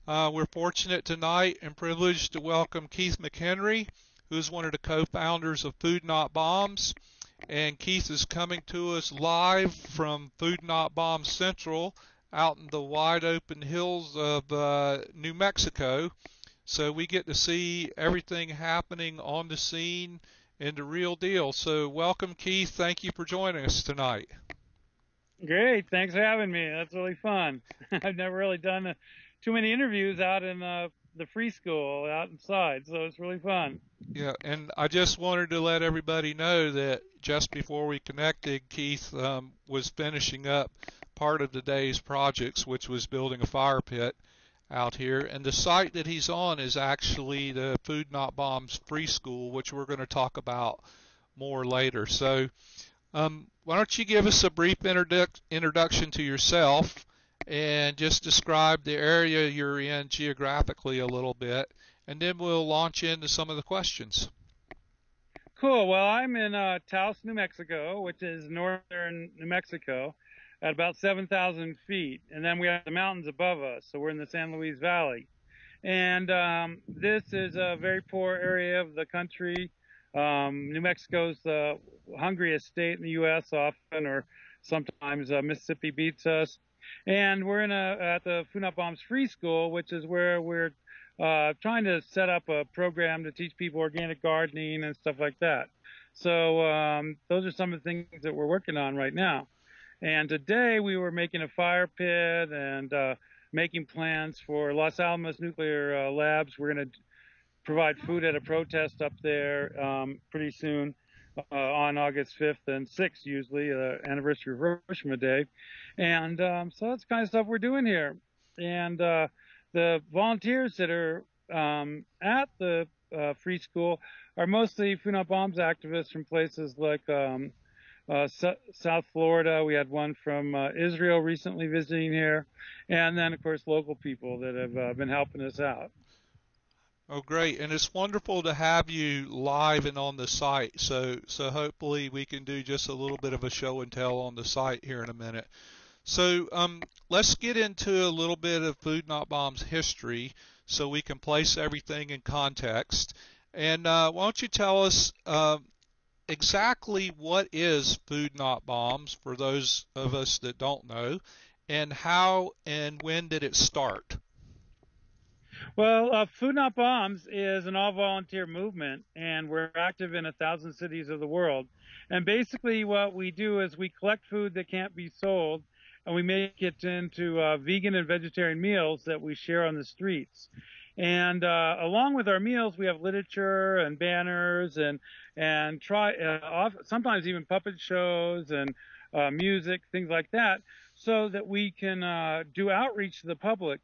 We're fortunate tonight and privileged to welcome Keith McHenry, who's one of the co-founders of Food Not Bombs. And Keith is coming to us live from Food Not Bombs Central out in the wide open hills of New Mexico. So we get to see everything happening on the scene and the real deal. So welcome, Keith. Thank you for joining us tonight. Great. Thanks for having me. That's really fun. I've never really done too many interviews out in the free school out inside, so it's really fun. Yeah, and I just wanted to let everybody know that just before we connected, Keith was finishing up part of the day's projects, which was building a fire pit out here. And the site that he's on is actually the Food Not Bombs Free School, which we're going to talk about more later. So why don't you give us a brief introduction to yourself and just describe the area you're in geographically a little bit, and then we'll launch into some of the questions. Cool. Well, I'm in Taos, New Mexico, which is northern New Mexico, at about 7,000 feet. And then we have the mountains above us, so we're in the San Luis Valley. And this is a very poor area of the country. New Mexico's the hungriest state in the U.S. often, or sometimes Mississippi beats us. And we're at the Food Not Bombs Free School, which is where we're trying to set up a program to teach people organic gardening and stuff like that. So those are some of the things that we're working on right now. And today we were making a fire pit and making plans for Los Alamos Nuclear Labs. We're going to provide food at a protest up there pretty soon on August 5th and 6th, usually, anniversary of Hiroshima Day. And so that's the kind of stuff we're doing here. And the volunteers that are at the free school are mostly Food Not Bombs activists from places like South Florida. We had one from Israel recently visiting here. And then, of course, local people that have been helping us out. Oh, great. And it's wonderful to have you live and on the site. So hopefully we can do just a little bit of a show and tell on the site here in a minute. So let's get into a little bit of Food Not Bombs history so we can place everything in context. And why don't you tell us exactly what is Food Not Bombs for those of us that don't know, and how and when did it start? Well, Food Not Bombs is an all-volunteer movement, and we're active in 1,000 cities of the world. And basically what we do is we collect food that can't be sold, and we make it into vegan and vegetarian meals that we share on the streets. And along with our meals, we have literature and banners and sometimes even puppet shows and music, things like that, so that we can do outreach to the public.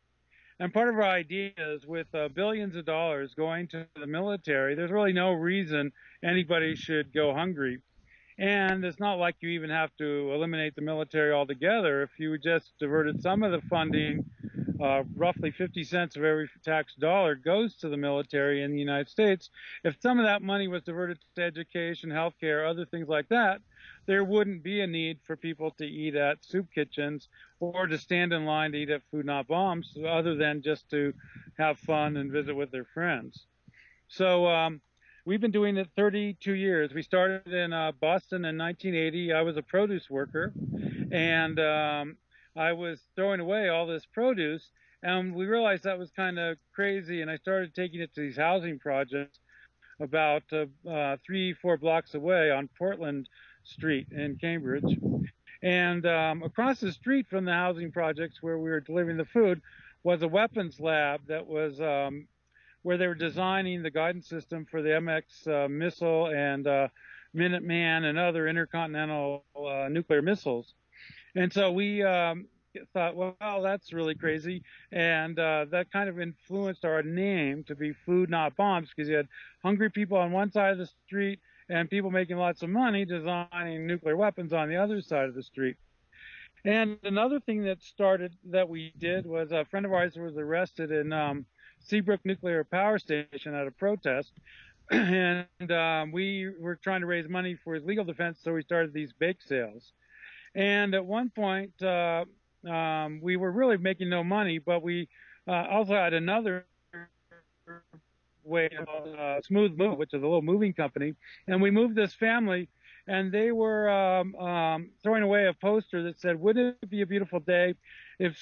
And part of our idea is with billions of dollars going to the military, there's really no reason anybody should go hungry. And it's not like you even have to eliminate the military altogether. If you just diverted some of the funding, roughly 50 cents of every tax dollar goes to the military in the United States. If some of that money was diverted to education, healthcare, other things like that, there wouldn't be a need for people to eat at soup kitchens or to stand in line to eat at Food Not Bombs, other than just to have fun and visit with their friends. So we've been doing it 32 years. We started in Boston in 1980. I was a produce worker, and I was throwing away all this produce, and we realized that was kind of crazy, and I started taking it to these housing projects about 3-4 blocks away on Portland Street in Cambridge. And across the street from the housing projects where we were delivering the food was a weapons lab that was where they were designing the guidance system for the MX missile and Minuteman and other intercontinental nuclear missiles. And so we thought, well, that's really crazy. And that kind of influenced our name to be Food Not Bombs, because you had hungry people on one side of the street and people making lots of money designing nuclear weapons on the other side of the street. And another thing that we did was a friend of ours was arrested in Seabrook Nuclear Power Station at a protest. And we were trying to raise money for his legal defense, so we started these bake sales. And at one point, we were really making no money, but we also had another way called Smooth Move, which is a little moving company, and we moved this family, and they were throwing away a poster that said, "Wouldn't it be a beautiful day if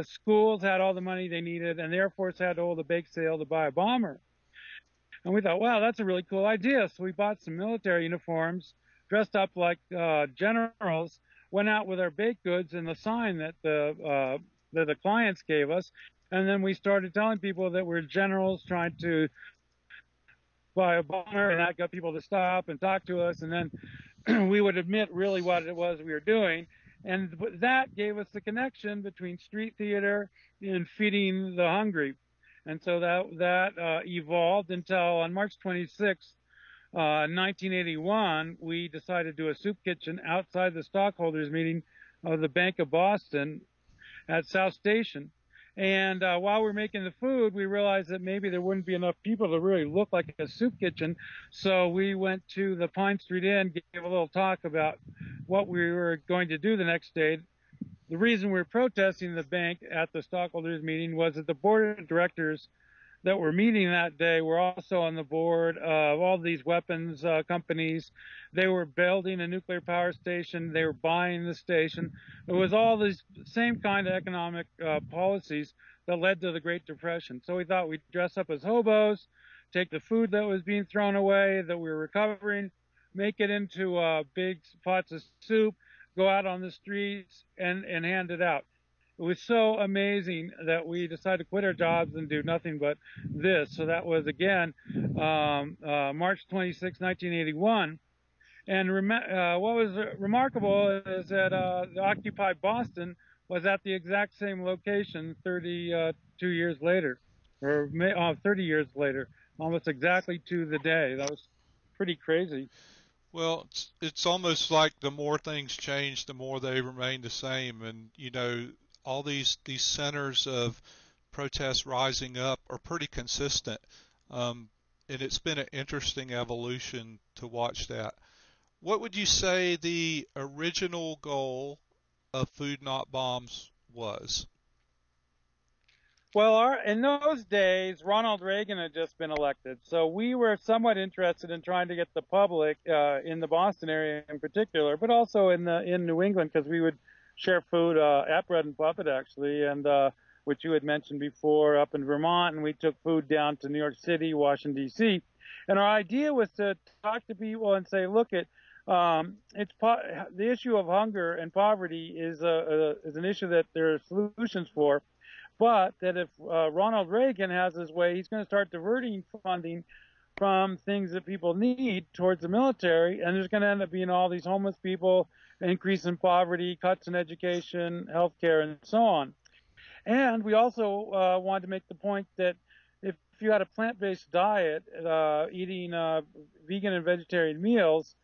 schools had all the money they needed and the Air Force had to hold a bake sale to buy a bomber?" And we thought, wow, that's a really cool idea. So we bought some military uniforms, dressed up like generals, went out with our baked goods and the sign that the clients gave us, and then we started telling people that we're generals trying to buy a bomber, and that got people to stop and talk to us, and then we would admit really what it was we were doing. And that gave us the connection between street theater and feeding the hungry. And so that evolved until on March 26th, 1981, we decided to do a soup kitchen outside the stockholders meeting of the Bank of Boston at South Station. And while we were making the food, we realized that maybe there wouldn't be enough people to really look like a soup kitchen. So we went to the Pine Street Inn, gave a little talk about what we were going to do the next day. The reason we were protesting the bank at the stockholders meeting was that the board of directors that were meeting that day were also on the board of all these weapons companies. They were building a nuclear power station. They were buying the station. It was all these same kind of economic policies that led to the Great Depression. So we thought we'd dress up as hobos, take the food that was being thrown away that we were recovering, make it into big pots of soup, go out on the streets and hand it out. It was so amazing that we decided to quit our jobs and do nothing but this. So that was, again, March 26, 1981. And what was remarkable is that the Occupy Boston was at the exact same location 32 years later, or 30 years later, almost exactly to the day. That was pretty crazy. Well, it's almost like the more things change, the more they remain the same. And, all these centers of protest rising up are pretty consistent. And it's been an interesting evolution to watch that. What would you say the original goal of Food Not Bombs was? Well, in those days, Ronald Reagan had just been elected, so we were somewhat interested in trying to get the public in the Boston area in particular, but also in New England, because we would share food at Bread and Buffett actually, and which you had mentioned before, up in Vermont, and we took food down to New York City, Washington D.C., and our idea was to talk to people and say, look, the issue of hunger and poverty is an issue that there are solutions for, but that if Ronald Reagan has his way, he's going to start diverting funding from things that people need towards the military, and there's going to end up being all these homeless people, increase in poverty, cuts in education, healthcare, and so on. And we also wanted to make the point that if you had a plant-based diet, eating vegan and vegetarian meals,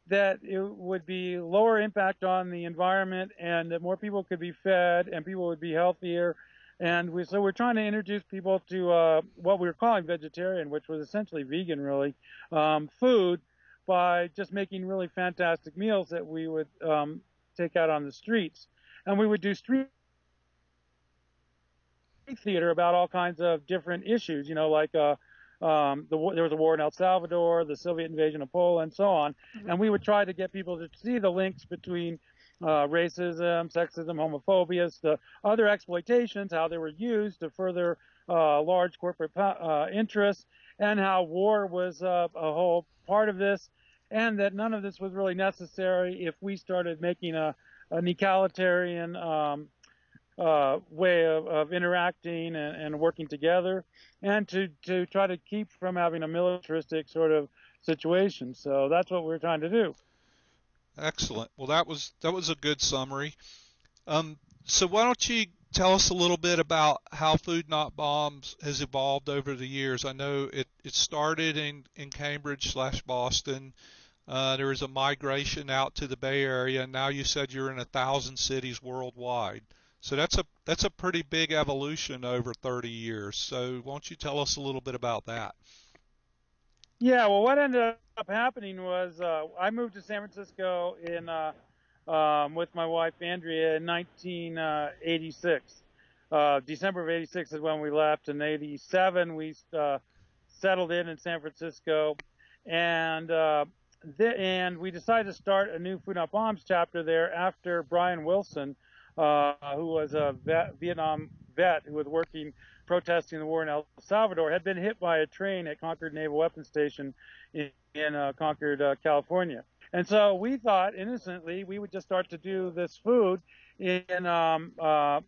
that it would be lower impact on the environment and that more people could be fed and people would be healthier. And so we're trying to introduce people to what we were calling vegetarian, which was essentially vegan, really, food, by just making really fantastic meals that we would take out on the streets. And we would do street theater about all kinds of different issues, like there was a war in El Salvador, the Soviet invasion of Poland, and so on. And we would try to get people to see the links between racism, sexism, homophobia, the other exploitations, how they were used to further large corporate interests, and how war was a whole part of this, and that none of this was really necessary if we started making an egalitarian way of interacting and working together, and to try to keep from having a militaristic sort of situation. So that's what we're trying to do. Excellent. Well, that was a good summary. So why don't you tell us a little bit about how Food Not Bombs has evolved over the years? I know it started in Cambridge/Boston. There was a migration out to the Bay Area, and now you said you're in 1,000 cities worldwide. So that's a pretty big evolution over 30 years. So why don't you tell us a little bit about that? Yeah, well, what ended up happening was I moved to San Francisco with my wife Andrea in 1986. December of '86 is when we left. In '87, we settled in San Francisco, and and we decided to start a new Food Not Bombs chapter there after Brian Wilson, who was a Vietnam vet who was protesting the war in El Salvador, had been hit by a train at Concord Naval Weapons Station in Concord, California. And so we thought innocently we would just start to do this food in, at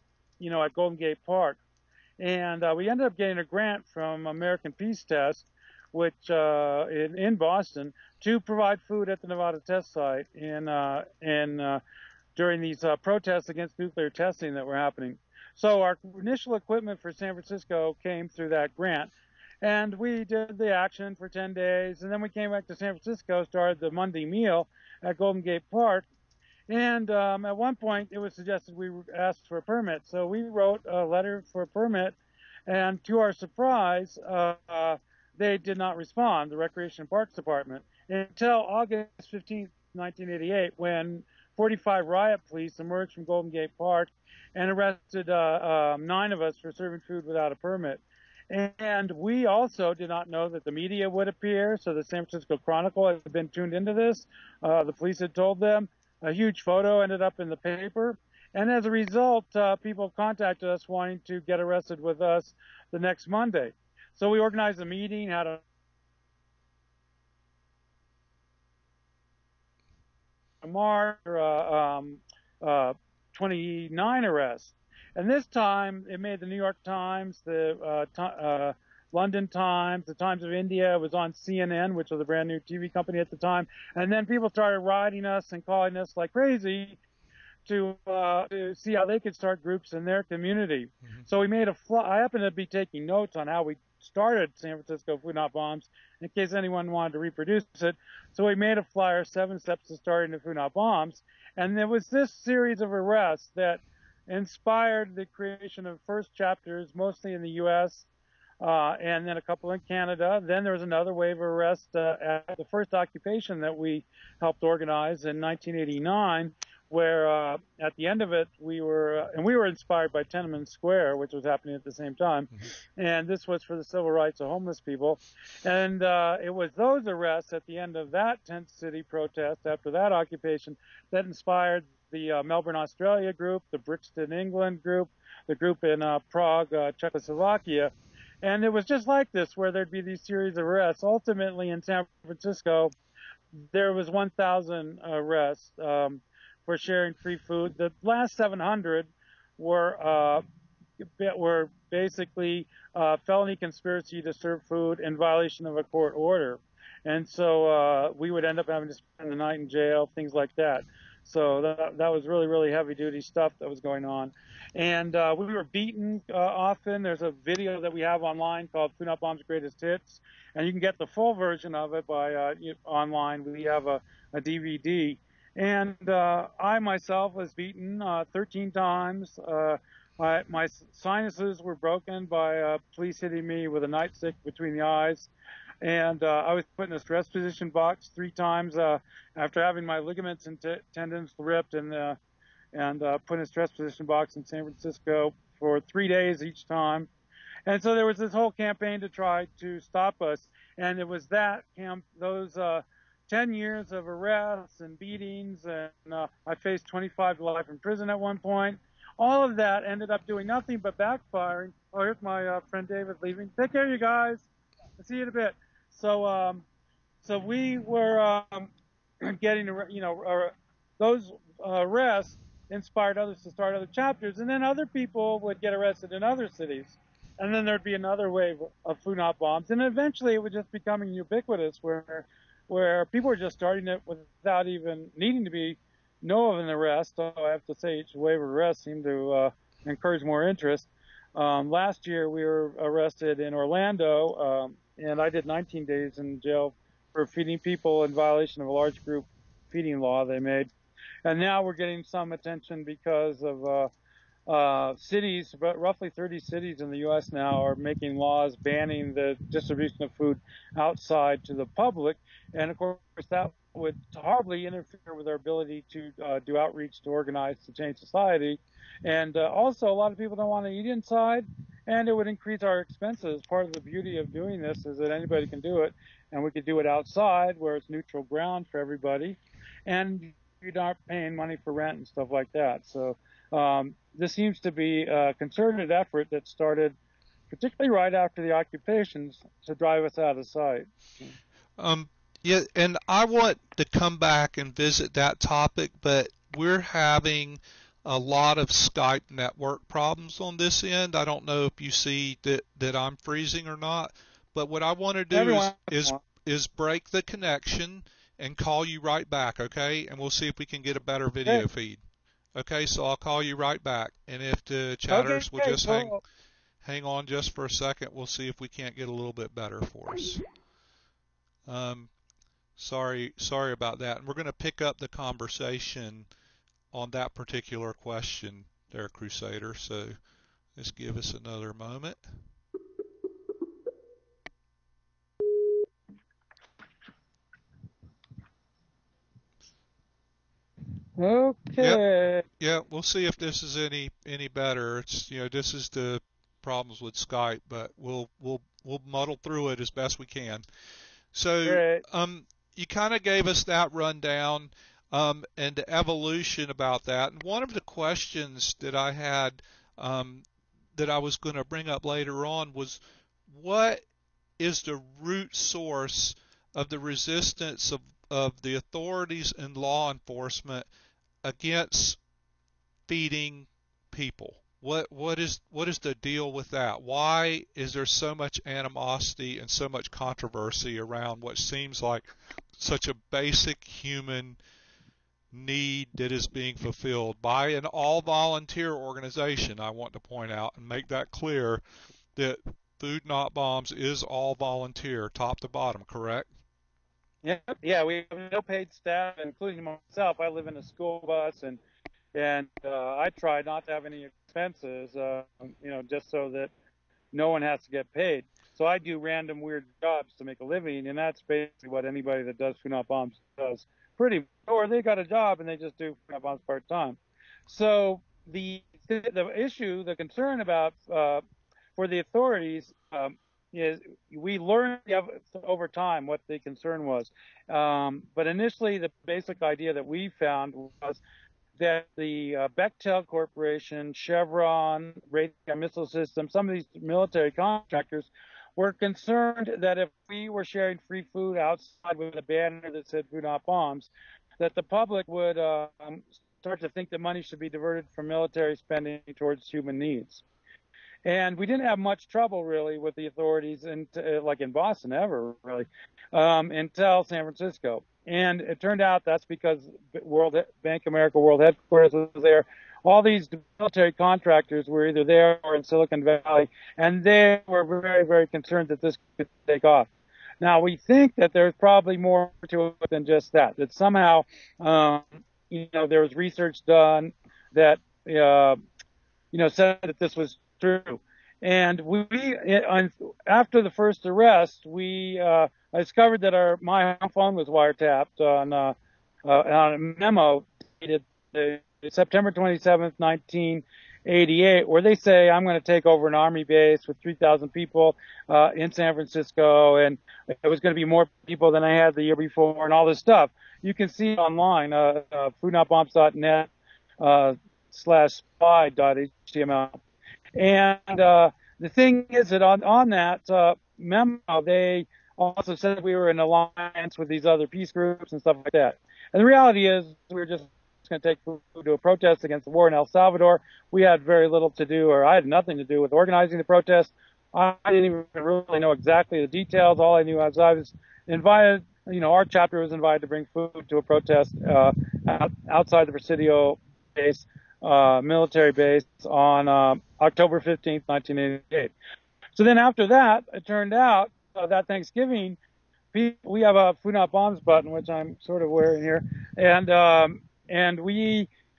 Golden Gate Park. And we ended up getting a grant from American Peace Test, which in Boston, to provide food at the Nevada test site during these protests against nuclear testing that were happening. So our initial equipment for San Francisco came through that grant. And we did the action for 10 days, and then we came back to San Francisco, started the Monday meal at Golden Gate Park. And at one point, it was suggested we asked for a permit. So we wrote a letter for a permit, and to our surprise, they did not respond, the Recreation and Parks Department, until August 15th, 1988, when 45 riot police emerged from Golden Gate Park and arrested 9 of us for serving food without a permit. And we also did not know that the media would appear, so the San Francisco Chronicle had been tuned into this. The police had told them. A huge photo ended up in the paper. And as a result, people contacted us wanting to get arrested with us the next Monday. So we organized a meeting, had a march, 29 arrests. And this time, it made the New York Times, the London Times, the Times of India. It was on CNN, which was a brand new TV company at the time. And then people started writing us and calling us like crazy to see how they could start groups in their community. Mm-hmm. So we made I happened to be taking notes on how we started San Francisco Food Not Bombs in case anyone wanted to reproduce it. So we made a flyer, 7 steps to starting the Food Not Bombs. And there was this series of arrests that inspired the creation of first chapters, mostly in the U.S., and then a couple in Canada. Then there was another wave of arrests at the first occupation that we helped organize in 1989, where at the end of it, we were inspired by Tiananmen Square, which was happening at the same time. Mm-hmm. And this was for the civil rights of homeless people. And it was those arrests at the end of that tent city protest, after that occupation, that inspired the Melbourne, Australia group, the Brixton, England group, the group in Prague, Czechoslovakia. And it was just like this, where there'd be these series of arrests. Ultimately, in San Francisco, there was 1,000 arrests for sharing free food. The last 700 were basically felony conspiracy to serve food in violation of a court order. And so we would end up having to spend the night in jail, things like that. So that was really, really heavy-duty stuff that was going on. And we were beaten often. There's a video that we have online called Food Not Bombs' Greatest Hits, and you can get the full version of it by online. We have a DVD. And I myself was beaten 13 times. My sinuses were broken by police hitting me with a nightstick between the eyes. And I was put in a stress position box 3 times after having my ligaments and tendons ripped, and put in a stress position box in San Francisco for 3 days each time. And so there was this whole campaign to try to stop us. And it was those 10 years of arrests and beatings, and I faced 25 to life in prison at one point. All of that ended up doing nothing but backfiring. Oh, here's my friend David leaving. Take care, you guys. I'll see you in a bit. So, so we were getting, those arrests inspired others to start other chapters, and then other people would get arrested in other cities, and then there'd be another wave of Food Not Bombs, and eventually it was just becoming ubiquitous, where people were just starting it without even needing to know of an arrest. So I have to say, each wave of arrests seemed to encourage more interest. Last year we were arrested in Orlando. And I did 19 days in jail for feeding people in violation of a large group feeding law they made. And now we're getting some attention because of cities, but roughly 30 cities in the U.S. now are making laws banning the distribution of food outside to the public. And of course, that would probably interfere with our ability to do outreach, to organize, to change society. And also, a lot of people don't want to eat inside, and it would increase our expenses. Part of the beauty of doing this is that anybody can do it, and we could do it outside where it's neutral ground for everybody, and you're not paying money for rent and stuff like that. So this seems to be a concerted effort that started particularly right after the occupations to drive us out of sight. Um, yeah, and I want to come back and visit that topic, but we're having a lot of Skype network problems on this end. I don't know if you see that I'm freezing or not, but what I want to do is break the connection and call you right back, okay? And we'll see if we can get a better video feed. Okay, so I'll call you right back. And if the chatters will just hang on just for a second, we'll see if we can't get a little bit better for us. Sorry about that. And we're going to pick up the conversation on that particular question there, Crusader. So just give us another moment. Okay. Yeah, we'll see if this is any better. It's, you know, this is the problems with Skype, but we'll muddle through it as best we can. So you kind of gave us that rundown and the evolution about that. And one of the questions that I had that I was going to bring up later on was, what is the root source of the resistance of the authorities and law enforcement against feeding people? What is the deal with that? Why is there so much animosity and so much controversy around what seems like such a basic human need that is being fulfilled by an all-volunteer organization? I want to point out and make that clear that Food Not Bombs is all volunteer, top to bottom, correct? Yeah, we have no paid staff, including myself. I live in a school bus, and I try not to have any expenses, just so that no one has to get paid. So I do random weird jobs to make a living, and that's basically what anybody that does Food Not Bombs does. Or they got a job and they just do Food Not Bombs part time. So the issue, the concern about for the authorities is we learned over time what the concern was. But initially, the basic idea that we found was that the Bechtel Corporation, Chevron, Raytheon Missile Systems, some of these military contractors were concerned that if we were sharing free food outside with a banner that said Food Not Bombs, that the public would start to think that money should be diverted from military spending towards human needs. And we didn't have much trouble really with the authorities, like in Boston ever really, until San Francisco. And it turned out that's because Bank of America World Headquarters was there. All these military contractors were either there or in Silicon Valley, and they were very, very concerned that this could take off. Now, we think that there's probably more to it than just that, that somehow, there was research done that, said that this was true. And after the first arrest, I discovered that my phone was wiretapped on a memo dated September 27th, 1988, where they say, I'm going to take over an Army base with 3,000 people in San Francisco, and it was going to be more people than I had the year before, and all this stuff. You can see it online, foodnotbombs.net /spy.html. And the thing is that on that memo, they also said we were in alliance with these other peace groups and stuff like that. And the reality is we were just going to take food to a protest against the war in El Salvador. We had very little to do, or I had nothing to do with organizing the protest. I didn't even really know exactly the details. All I knew was I was invited, our chapter was invited to bring food to a protest outside the Presidio base, military base on October 15th, 1988. So then after that, it turned out that Thanksgiving, we have a Food Not Bombs button, which I'm sort of wearing here, and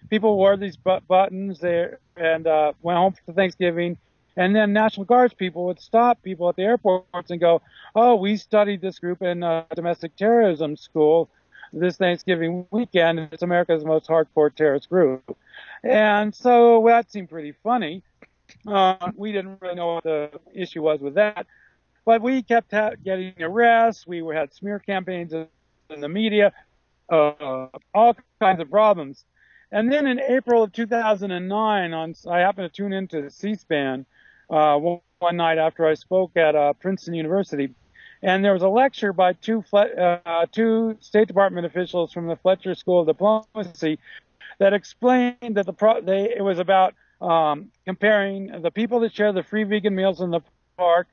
people wore these buttons there and went home for Thanksgiving. And then National Guards people would stop people at the airports and go, oh, we studied this group in domestic terrorism school. this Thanksgiving weekend. It's America's most hardcore terrorist group. And so that seemed pretty funny. We didn't really know what the issue was with that. But we kept getting arrests. We had smear campaigns in the media, all kinds of problems. And then in April of 2009, I happened to tune into C-SPAN one night after I spoke at Princeton University, and there was a lecture by two State Department officials from the Fletcher School of Diplomacy that explained that it was about comparing the people that share the free vegan meals in the park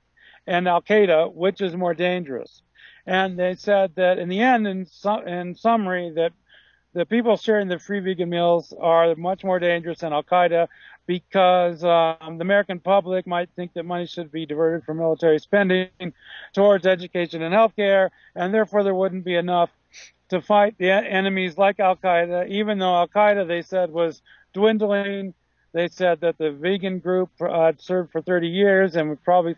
and Al Qaeda, which is more dangerous. And they said that in the end, in summary, that the people sharing the free vegan meals are much more dangerous than Al Qaeda because the American public might think that money should be diverted from military spending towards education and healthcare, and therefore there wouldn't be enough to fight the enemies like Al Qaeda, even though Al Qaeda, they said, was dwindling. They said that the vegan group served for 30 years and would probably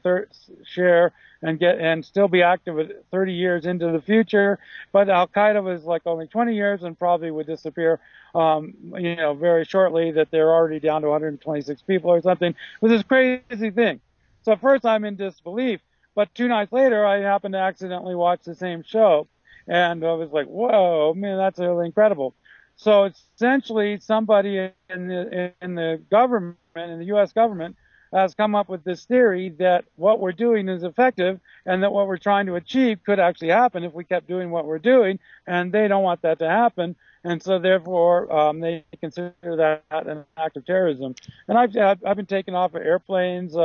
share and still be active at 30 years into the future. But Al Qaeda was like only 20 years and probably would disappear, very shortly. That they're already down to 126 people or something. It was this crazy thing. So at first I'm in disbelief, but 2 nights later I happened to accidentally watch the same show, and I was like, whoa, man, that's really incredible. So essentially, somebody in the government, in the U.S. government, has come up with this theory that what we're doing is effective and that what we're trying to achieve could actually happen if we kept doing what we're doing, and they don't want that to happen, and so therefore they consider that an act of terrorism. And I've been taken off of airplanes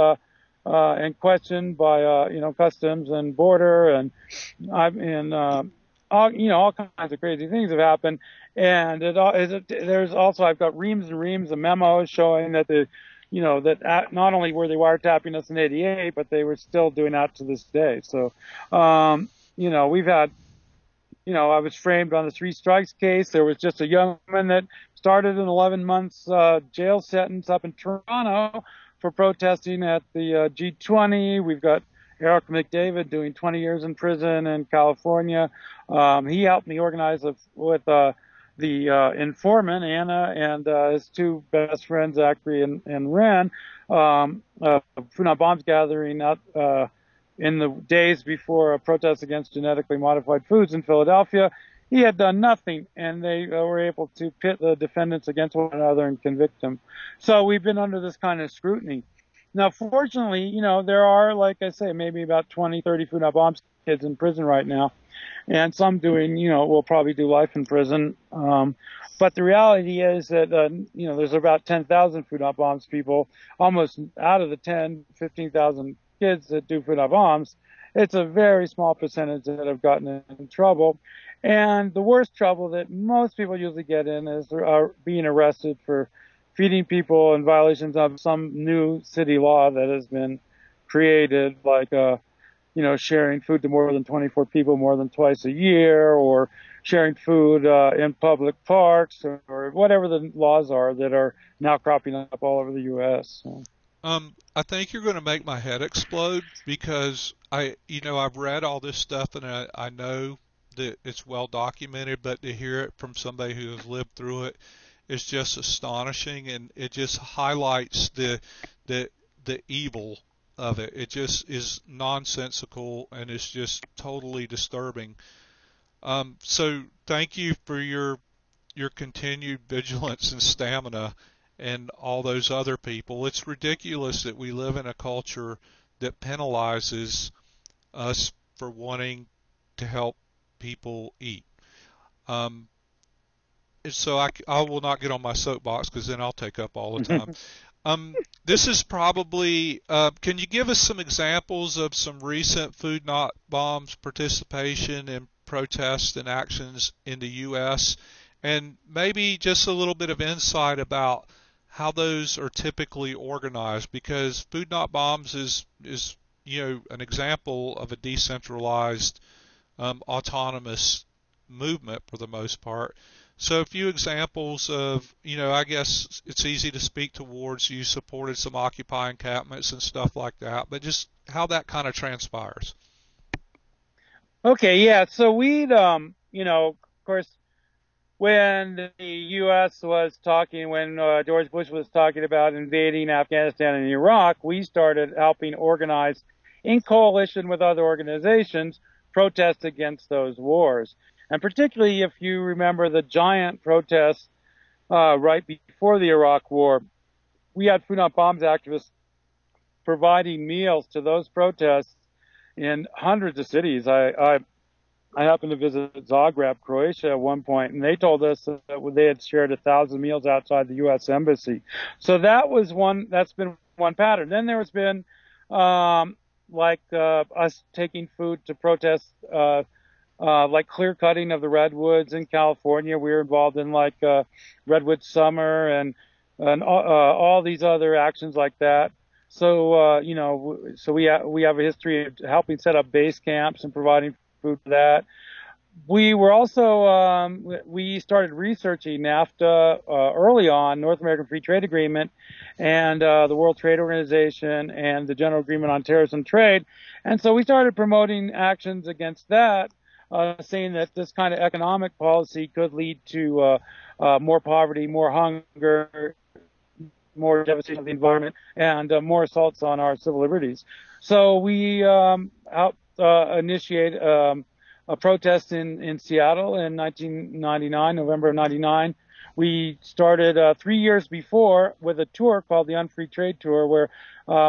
and questioned by Customs and Border, and all kinds of crazy things have happened. And there's also, I've got reams and reams of memos showing that that not only were they wiretapping us in '88, but they were still doing that to this day. So, we've had, I was framed on the 3 strikes case. There was just a young man that started an 11 months jail sentence up in Toronto for protesting at the G20. We've got Eric McDavid doing 20 years in prison in California. He helped me organize with the informant, Anna, and his 2 best friends, Zachary and Ren, Food Not Bombs gathering out in the days before a protest against genetically modified foods in Philadelphia. He had done nothing, and they were able to pit the defendants against one another and convict them. So we've been under this kind of scrutiny. Now, fortunately, there are, like I say, maybe about 20, 30 Food Not Bombs kids in prison right now, and some doing, will probably do life in prison. But the reality is that, there's about 10,000 Food Not Bombs people. Almost out of the 15,000 kids that do Food Not Bombs, it's a very small percentage that have gotten in trouble. And the worst trouble that most people usually get in is being arrested for feeding people in violations of some new city law that has been created, like sharing food to more than 24 people more than twice a year, or sharing food in public parks, or whatever the laws are that are now cropping up all over the U.S. So. I think you're going to make my head explode, because I've read all this stuff and I know that it's well documented, but to hear it from somebody who has lived through it is just astonishing, and it just highlights the evil of it. It just is nonsensical, and it's just totally disturbing. So thank you for your continued vigilance and stamina, and all those other people. It's ridiculous that we live in a culture that penalizes us for wanting to help people eat. So I will not get on my soapbox, because then I'll take up all the time. This is probably, can you give us some examples of some recent Food Not Bombs participation in protests and actions in the U.S., and maybe just a little bit of insight about how those are typically organized, because Food Not Bombs is an example of a decentralized, autonomous movement for the most part. So a few examples of, I guess it's easy to speak towards, you supported some Occupy encampments and stuff like that, but just how that kind of transpires. Okay, yeah. So we'd, of course, when the U.S. was talking, when George Bush was talking about invading Afghanistan and Iraq, we started helping organize, in coalition with other organizations, protests against those wars. And particularly if you remember the giant protests right before the Iraq War, we had Food Not Bombs activists providing meals to those protests in hundreds of cities. I happened to visit Zagreb, Croatia at one point, and they told us that they had shared 1,000 meals outside the U.S. Embassy. So that's been one pattern. Then there's been, us taking food to protest, like clear cutting of the redwoods in California. We were involved in Redwood Summer and all these other actions like that. So, so we have a history of helping set up base camps and providing food for that. We were also, we started researching NAFTA early on, North American Free Trade Agreement, and the World Trade Organization and the General Agreement on Terrorism Trade. And so we started promoting actions against that, saying that this kind of economic policy could lead to more poverty, more hunger, more devastation of the environment, and more assaults on our civil liberties. So we helped initiate a protest in Seattle in 1999, November of 99. We started 3 years before with a tour called the Unfree Trade Tour, where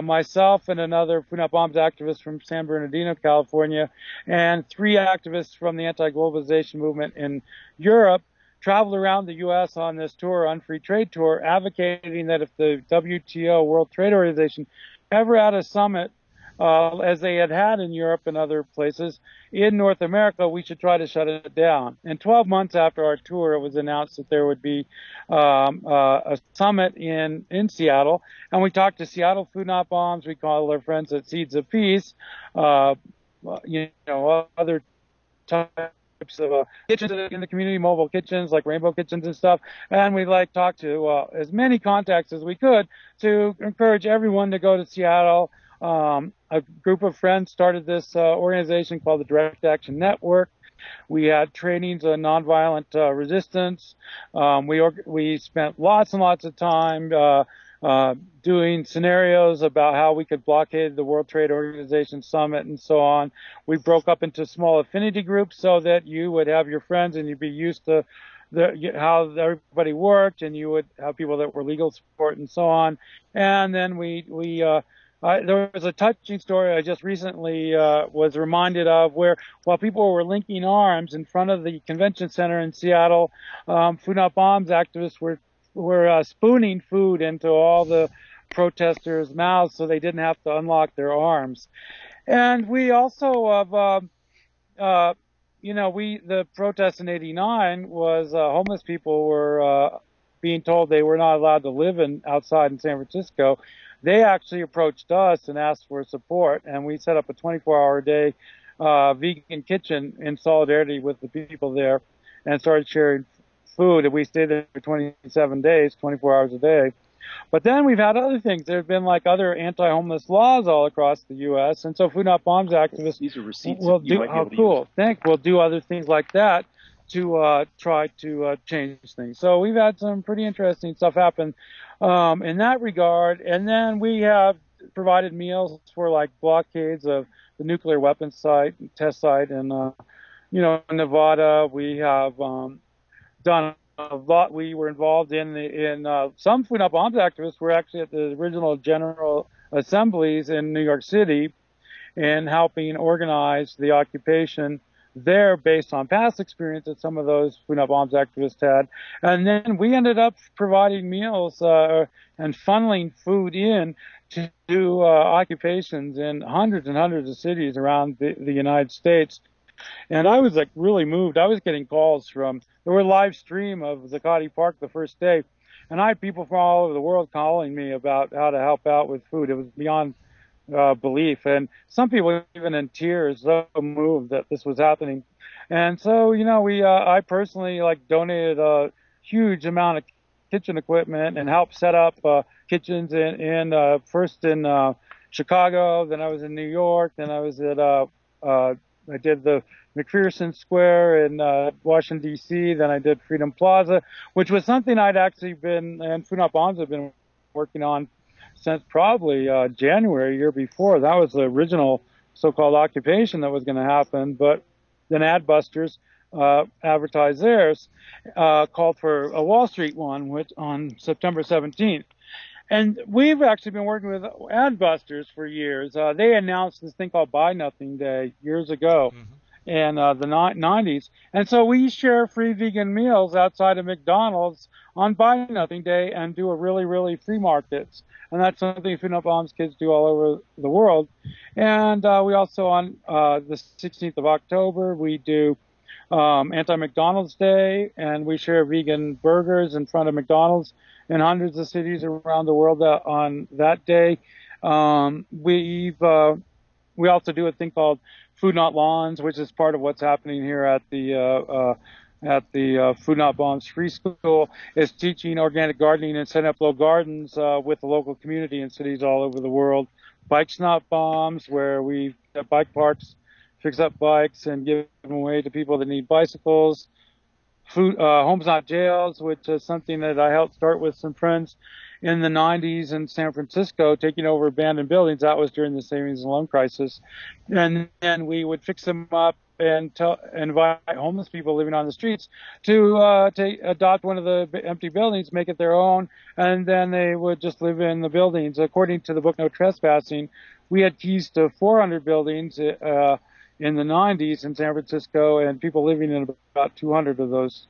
myself and another Food Not Bombs activist from San Bernardino, California, and 3 activists from the anti-globalization movement in Europe traveled around the U.S. on this tour, Unfree Trade Tour, advocating that if the WTO, World Trade Organization, ever had a summit, as they had in Europe and other places, in North America, we should try to shut it down. And 12 months after our tour, it was announced that there would be a summit in Seattle. And we talked to Seattle Food Not Bombs. We called our friends at Seeds of Peace, other types of kitchens in the community, mobile kitchens like Rainbow Kitchens and stuff. And we talked to as many contacts as we could to encourage everyone to go to Seattle. A group of friends started this organization called the Direct Action Network. We had trainings on nonviolent resistance. We spent lots and lots of time doing scenarios about how we could blockade the World Trade Organization summit and so on. We broke up into small affinity groups so that you would have your friends and you'd be used to how everybody worked, and you would have people that were legal support and so on. And then there was a touching story I just recently was reminded of where, while people were linking arms in front of the convention center in Seattle, Food Not Bombs activists were spooning food into all the protesters' mouths so they didn't have to unlock their arms. And we also have, the protest in '89 was homeless people were being told they were not allowed to live outside in San Francisco. They actually approached us and asked for support, and we set up a 24-hour-a-day vegan kitchen in solidarity with the people there and started sharing food. And we stayed there for 27 days, 24 hours a day. But then we've had other things. There have been other anti-homeless laws all across the U.S., and so Food Not Bombs activists These are receipts will you do. might be How able to cool! use. We'll do other things like that to try to change things. So we've had some pretty interesting stuff happen in that regard. And then we have provided meals for blockades of the nuclear weapons test site in Nevada. We have done a lot. We were involved in some Food Not Bombs activists were actually at the original General Assemblies in New York City and helping organize the occupation there based on past experience that some of those Food Not Bombs activists had. And then we ended up providing meals and funneling food in to do occupations in hundreds and hundreds of cities around the United States. And I was really moved. I was getting calls there were live stream of Zuccotti Park the first day, and I had people from all over the world calling me about how to help out with food. It was beyond belief, and some people even in tears, so moved that this was happening. And so, I personally donated a huge amount of kitchen equipment and helped set up kitchens first in Chicago, then I was in New York, then I was at I did the McPherson Square in Washington D.C. Then I did Freedom Plaza, which was something I'd actually been and Food Not Bombs have been working on since probably January year before. That was the original so-called occupation that was going to happen, but then Adbusters advertised theirs, called for a Wall Street one, which on September 17th. And we've actually been working with Adbusters for years. They announced this thing called Buy Nothing Day years ago in the 90s. And so we share free vegan meals outside of McDonald's on Buy Nothing Day and do a really, really free markets. And that's something Food Not Bombs kids do all over the world. And we also, on the 16th of October, we do anti-McDonald's Day, and we share vegan burgers in front of McDonald's in hundreds of cities around the world on that day. We also do a thing called Food Not Lawns, which is part of what's happening here at the Food Not Bombs Free School, is teaching organic gardening and setting up low gardens with the local community in cities all over the world. Bikes Not Bombs, where we have bike parks, fix up bikes and give them away to people that need bicycles. Homes Not Jails, which is something that I helped start with some friends in the 90s in San Francisco, taking over abandoned buildings. That was during the savings and loan crisis. And then we would fix them up and invite homeless people living on the streets to adopt one of the empty buildings, make it their own, and then they would just live in the buildings. According to the book No Trespassing, we had keys to 400 buildings in the 90s in San Francisco, and people living in about 200 of those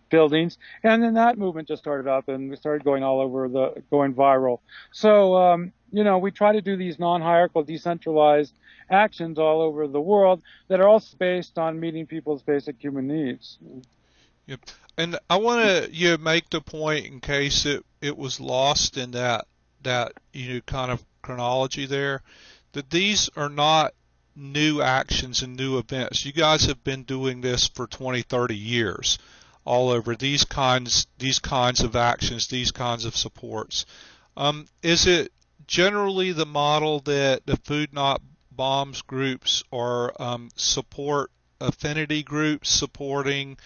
buildings. And then that movement just started up, and we started going all over going viral. So, we try to do these non-hierarchical, decentralized actions all over the world that are also based on meeting people's basic human needs. Yep. And I want to make the point, in case it was lost in that kind of chronology there, that these are not new actions and new events. You guys have been doing this for 20, 30 years all over, these kinds of actions, these kinds of supports. Is it generally the model that the Food Not Bombs groups are support affinity groups supporting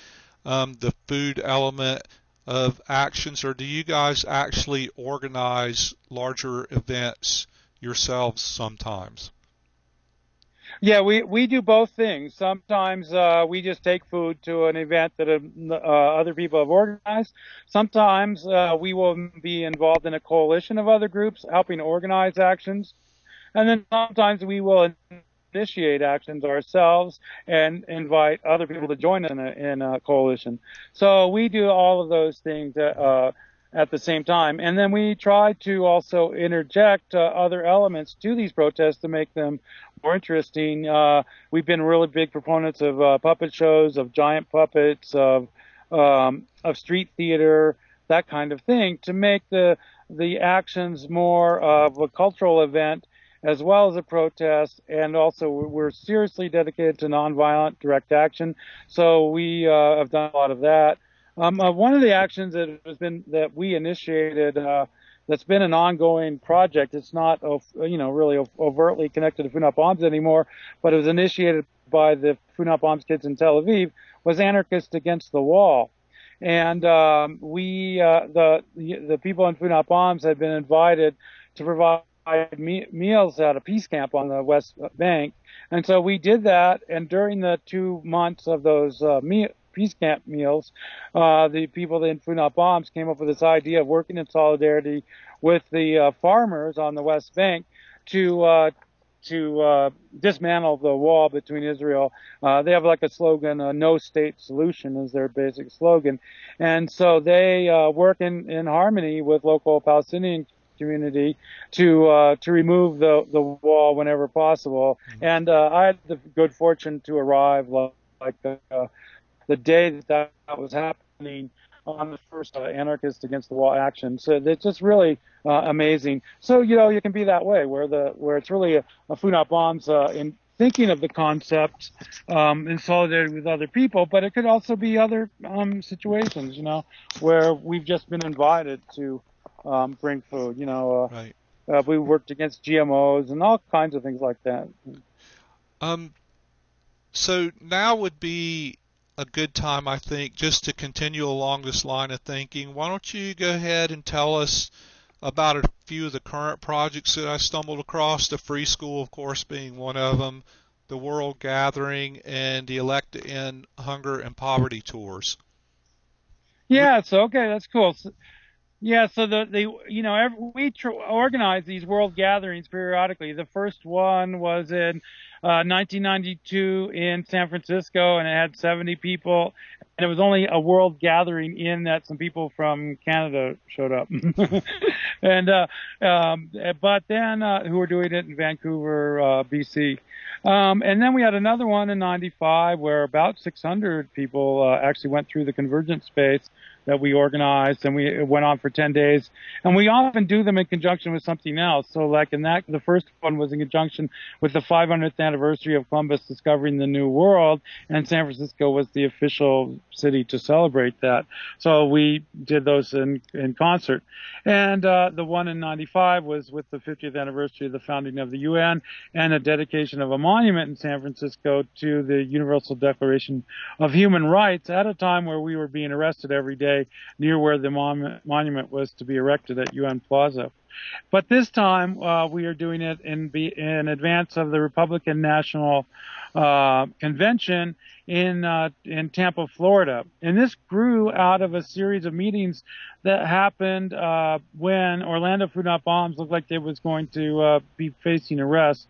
the food element of actions, or do you guys actually organize larger events yourselves sometimes? Yeah, we do both things. Sometimes we just take food to an event that other people have organized. Sometimes we will be involved in a coalition of other groups helping organize actions. And then sometimes we will initiate actions ourselves and invite other people to join us in a coalition. So we do all of those things at the same time. And then we try to also interject other elements to these protests to make them more interesting. We've been really big proponents of puppet shows, of giant puppets, of street theater, that kind of thing, to make the actions more of a cultural event as well as a protest. And also we're seriously dedicated to nonviolent direct action. So we have done a lot of that. One of the actions that we initiated, that's been an ongoing project. It's not, really overtly connected to Food Not Bombs anymore, but it was initiated by the Food Not Bombs kids in Tel Aviv, was Anarchists Against the Wall. And the people in Food Not Bombs had been invited to provide meals at a peace camp on the West Bank. And so we did that, and during the 2 months of those peace camp meals, the people in Food Not Bombs came up with this idea of working in solidarity with the farmers on the West Bank to dismantle the wall between Israel. They have like a slogan, no state solution is their basic slogan. And so they work in harmony with local Palestinian community to remove the wall whenever possible. And I had the good fortune to arrive the day that was happening on the first Anarchist Against the Wall action. So it's just really amazing. So, you can be that way where it's really a Food Not Bombs in thinking of the concept in solidarity with other people, but it could also be other situations, where we've just been invited to bring food, Right. We worked against GMOs and all kinds of things like that. So now would be a good time, I think, just to continue along this line of thinking. Why don't you go ahead and tell us about a few of the current projects that I stumbled across, the Free Skool, of course, being one of them, the World Gathering, and the Elect to End Hunger and Poverty tours. Yeah, so okay, that's cool. So, yeah, so we organize these world gatherings periodically. The first one was in 1992 in San Francisco, and it had 70 people. And it was only a world gathering in that some people from Canada showed up, and but then who were doing it in Vancouver, BC. And then we had another one in '95 where about 600 people actually went through the Convergence space that we organized, and it went on for 10 days. And we often do them in conjunction with something else. So like the first one was in conjunction with the 500th anniversary of Columbus discovering the New World, and San Francisco was the official city to celebrate that. So we did those in concert. And the one in '95 was with the 50th anniversary of the founding of the UN and a dedication of a monument in San Francisco to the Universal Declaration of Human Rights at a time where we were being arrested every day near where the monument was to be erected at UN Plaza. But this time we are doing it in advance of the Republican National Convention in Tampa, Florida. And this grew out of a series of meetings that happened when Orlando Food Not Bombs looked like it was going to be facing arrest.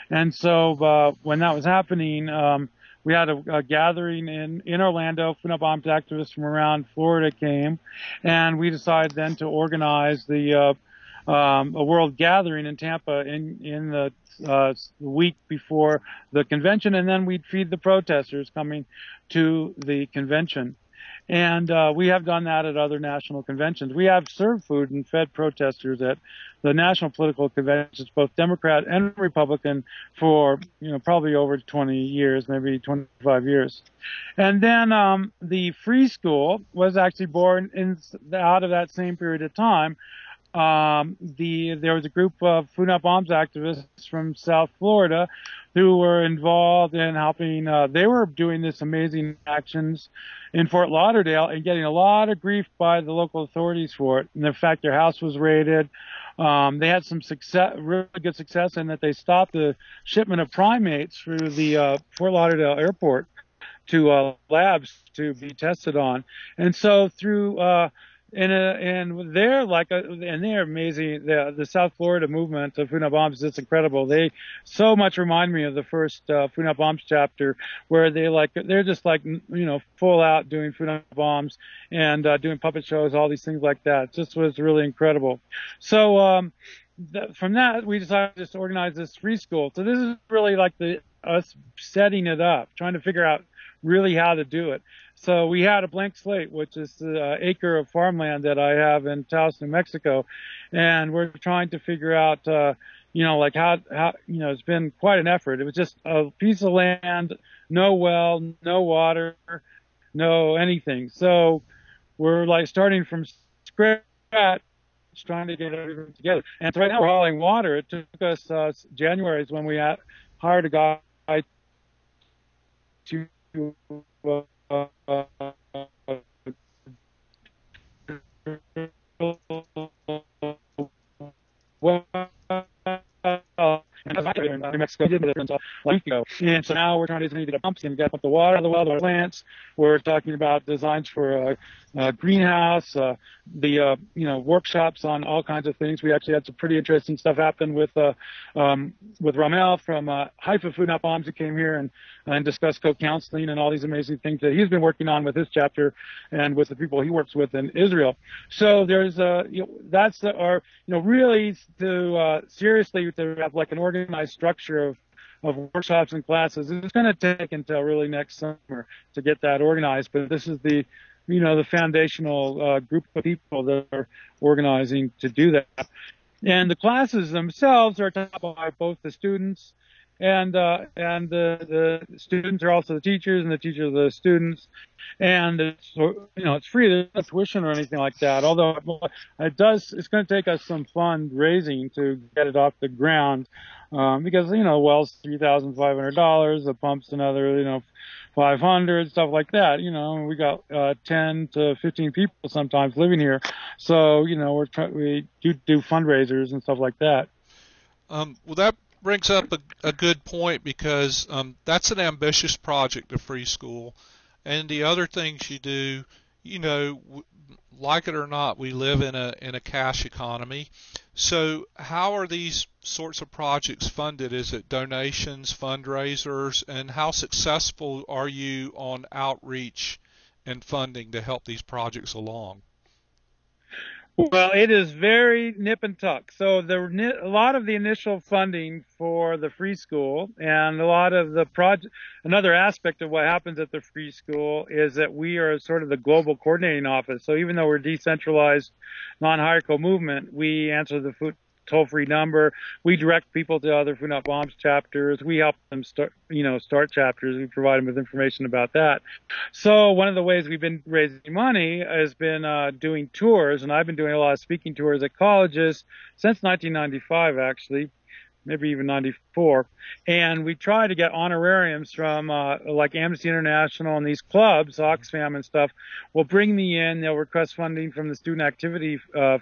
And so when that was happening, we had a gathering in Orlando. Food Not Bombs activists from around Florida came, and we decided then to organize a world gathering in Tampa in the week before the convention, and then we'd feed the protesters coming to the convention. And we have done that at other national conventions. We have served food and fed protesters at the national political conventions, both Democrat and Republican, for probably over 20 years, maybe 25 years. And then the Free Skool was actually born out of that same period of time. There was a group of Food Not Bombs activists from South Florida who were involved in helping. They were doing this amazing actions in Fort Lauderdale and getting a lot of grief by the local authorities for it. And in fact, their house was raided. They had some really good success in that they stopped the shipment of primates through the Fort Lauderdale airport to labs to be tested on. And so through and they're amazing. The South Florida movement of Food Not Bombs is just incredible. They so much remind me of the first Food Not Bombs chapter, where they're just full out doing Food Not Bombs and doing puppet shows, all these things like that. It just was really incredible. So from that, we decided to just organize this Free Skool. So this is really like us setting it up, trying to figure out really how to do it. So we had a blank slate, which is the acre of farmland that I have in Taos, New Mexico, and we're trying to figure out, how it's been quite an effort. It was just a piece of land, no well, no water, no anything. So we're starting from scratch, trying to get everything together. And so right now we're hauling water. It took us January is when we hired a guy to in New Mexico did it a week ago. And so now we're trying to get pumps and get up the water, the well, the plants. We're talking about designs for a greenhouse, workshops on all kinds of things. We actually had some pretty interesting stuff happen with Ramel from Haifa Food Not Bombs, who came here and discussed co-counseling and all these amazing things that he's been working on with his chapter and with the people he works with in Israel. So there's really to seriously to have like an organized structure of workshops and classes. It's going to take until really next summer to get that organized, but this is the foundational group of people that are organizing to do that. And the classes themselves are taught by both the students and the students are also the teachers, and the teachers are the students, and it's it's free. There's no tuition or anything like that. Although it's going to take us some fundraising to get it off the ground, because well's $3,500, the pump's another 500, stuff like that. We got 10 to 15 people sometimes living here, so we do fundraisers and stuff like that. Well, that brings up a good point because that's an ambitious project, the free school. And the other things you do, like it or not, we live in a cash economy. So how are these sorts of projects funded? Is it donations, fundraisers, and how successful are you on outreach and funding to help these projects along? Well, it is very nip and tuck. So a lot of the initial funding for the free school and a lot of the project, another aspect of what happens at the free school is that we are sort of the global coordinating office. So even though we're decentralized, non-hierarchical movement, we answer the toll-free number. We direct people to other Food Not Bombs chapters. We help them start chapters. We provide them with information about that. So one of the ways we've been raising money has been doing tours, and I've been doing a lot of speaking tours at colleges since 1995, actually, maybe even 94. And we try to get honorariums from like Amnesty International and these clubs, Oxfam and stuff, will bring me in. They'll request funding from the student activity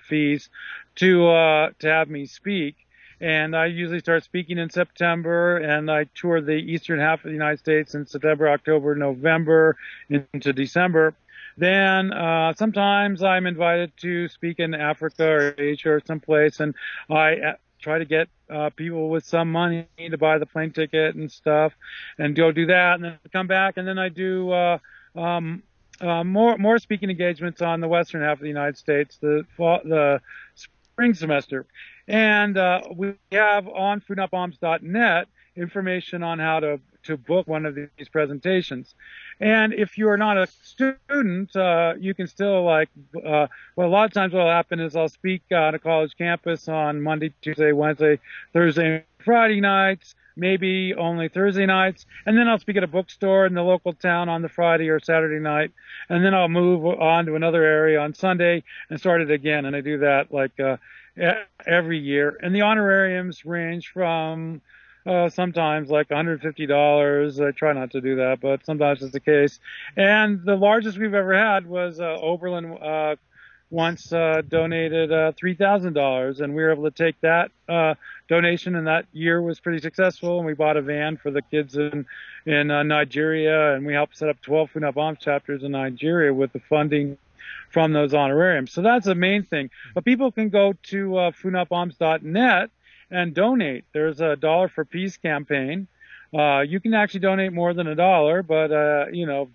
fees to have me speak. And I usually start speaking in September, and I tour the eastern half of the United States in September, October, November, into December. Then sometimes I'm invited to speak in Africa or Asia or someplace, and I try to get people with some money to buy the plane ticket and stuff, and go do that, and then come back, and then I do more speaking engagements on the western half of the United States, the spring semester, and we have on foodnotbombs.net information on how to book one of these presentations. And if you're not a student, you can still well, a lot of times what will happen is I'll speak on a college campus on Monday, Tuesday, Wednesday, Thursday, Friday nights, maybe only Thursday nights, and then I'll speak at a bookstore in the local town on the Friday or Saturday night, and then I'll move on to another area on Sunday and start it again, and I do that every year. And the honorariums range from sometimes like $150. I try not to do that, but sometimes it's the case. And the largest we've ever had was Oberlin once donated $3,000, and we were able to take that donation, and that year was pretty successful. And we bought a van for the kids in Nigeria, and we helped set up 12 Food Not Bombs chapters in Nigeria with the funding from those honorariums. So that's the main thing. But people can go to foodnotbombs.net and donate. There's a $1 for Peace campaign. You can actually donate more than $1, but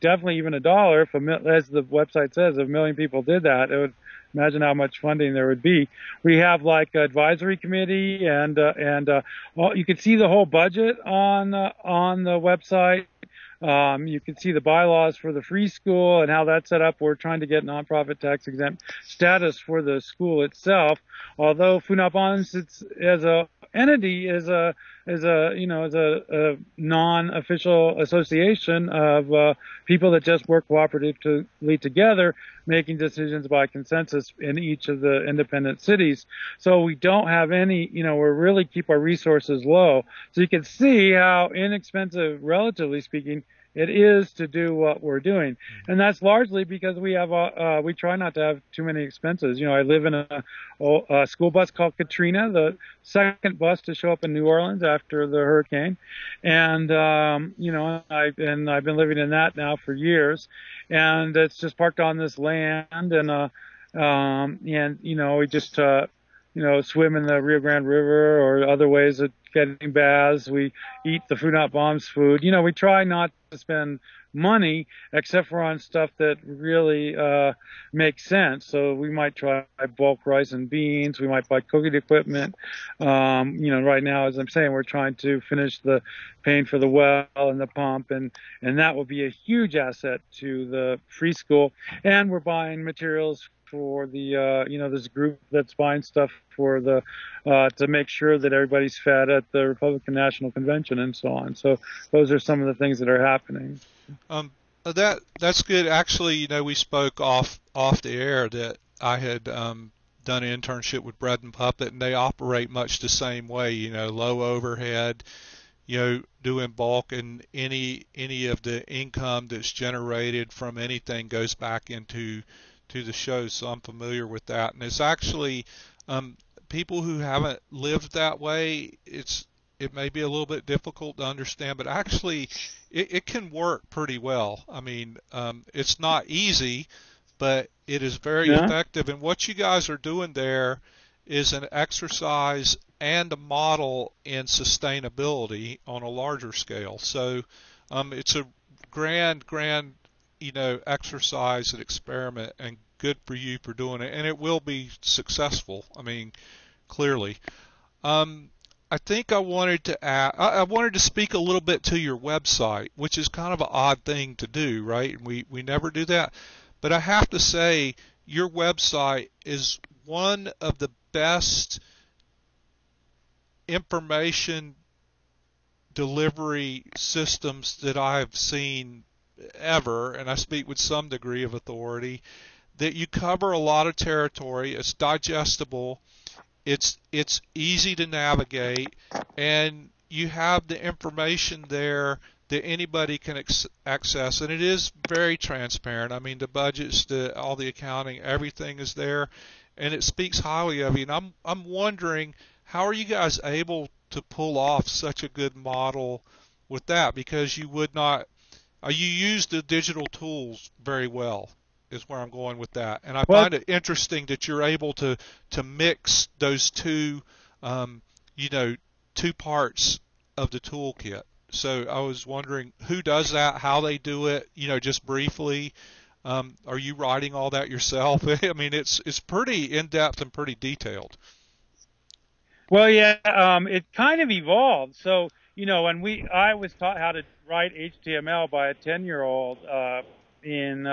definitely even $1. As the website says, if a million people did that, it would imagine how much funding there would be. We have like advisory committee, and you can see the whole budget on the website. You can see the bylaws for the free school and how that's set up. We're trying to get nonprofit tax exempt status for the school itself. Although Food Not Bombs, as a entity, is a non-official association of people that just work cooperatively together, making decisions by consensus in each of the independent cities. So we don't have any, we really keep our resources low. So you can see how inexpensive, relatively speaking, it is to do what we're doing. And that's largely because we try not to have too many expenses. I live in a school bus called Katrina, the second bus to show up in New Orleans after the hurricane. And, I've been living in that now for years, and it's just parked on this land, and we just, swim in the Rio Grande River or other ways of getting baths. We eat the Food Not Bombs food. We try not to spend money except for on stuff that really makes sense. So we might try bulk rice and beans. We might buy cooking equipment. Right now, as I'm saying, we're trying to finish the paying for the well and the pump, and that will be a huge asset to the free school. And we're buying materials for the this group that's buying stuff for the to make sure that everybody's fed at the Republican National Convention and so on. So those are some of the things that are happening. That's good. Actually, we spoke off the air that I had done an internship with Bread and Puppet, and they operate much the same way. Low overhead. Do in bulk, and any of the income that's generated from anything goes back into the show. So I'm familiar with that, and it's actually people who haven't lived that way. It may be a little bit difficult to understand, but actually it can work pretty well. I mean, it's not easy, but it is very effective. And what you guys are doing there is an exercise and a model in sustainability on a larger scale. So it's a grand, exercise and experiment, and good for you for doing it. And it will be successful. I mean, clearly. I think I wanted to speak a little bit to your website, which is kind of an odd thing to do, right? And we never do that. But I have to say, your website is one of the best information delivery systems that I've seen ever, and I speak with some degree of authority, that you cover a lot of territory. It's digestible, it's easy to navigate, and you have the information there that anybody can access, and it is very transparent. I mean, the budgets, all the accounting, everything is there, and it speaks highly of you. And I'm wondering, how are you guys able to pull off such a good model with that? Because you would not, you use the digital tools very well, is where I'm going with that. And I find it interesting that you're able to mix those two parts of the toolkit. So I was wondering who does that, how they do it, just briefly. Are you writing all that yourself? I mean, it's pretty in-depth and pretty detailed. Well, yeah, it kind of evolved. So, when I was taught how to write HTML by a 10-year-old in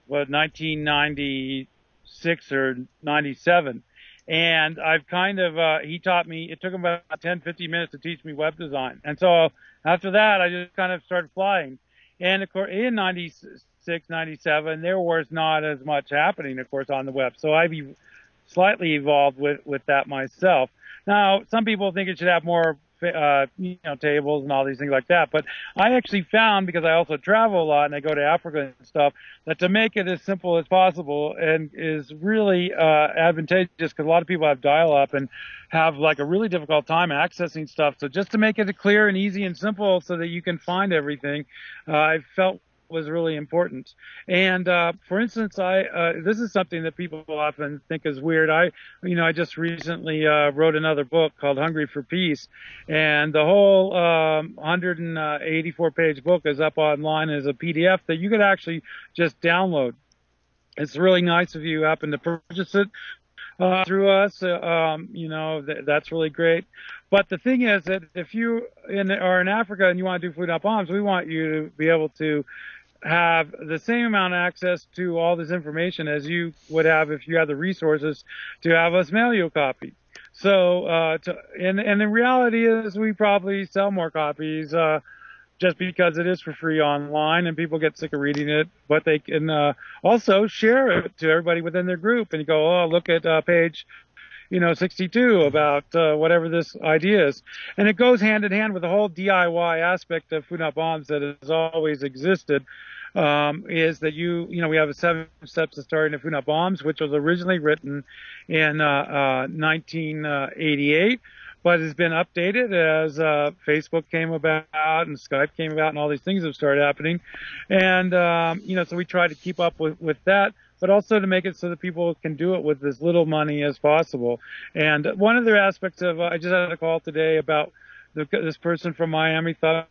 1996 or 97. And I've kind of, he taught me, it took him about 10, 15 minutes to teach me web design. And so after that, I just kind of started flying. And of course, in 96, 97, there was not as much happening, of course, on the web. So I've slightly evolved with that myself. Now, some people think it should have more, tables and all these things like that. But I actually found, because I also travel a lot and I go to Africa and stuff, that to make it as simple as possible and is really advantageous, because a lot of people have dial-up and have like a really difficult time accessing stuff. So just to make it clear and easy and simple so that you can find everything, I felt was really important. And for instance, this is something that people often think is weird. I just recently wrote another book called Hungry for Peace, and the whole 184-page book is up online as a PDF that you could actually just download. It's really nice if you happen to purchase it through us. That's really great. But the thing is that if you are in Africa and you want to do Food Not Bombs, we want you to be able to have the same amount of access to all this information as you would have if you had the resources to have us mail you a copy. So, and the reality is we probably sell more copies just because it is for free online and people get sick of reading it, but they can also share it to everybody within their group and you go, oh, look at page 62 about whatever this idea is. And it goes hand in hand with the whole DIY aspect of Food Not Bombs that has always existed, is that we have a 7 steps to starting a Food Not Bombs, which was originally written in 1988, but has been updated as Facebook came about and Skype came about and all these things have started happening. And, so we try to keep up with that, but also to make it so that people can do it with as little money as possible. And one of the aspects of, I just had a call today about this person from Miami thought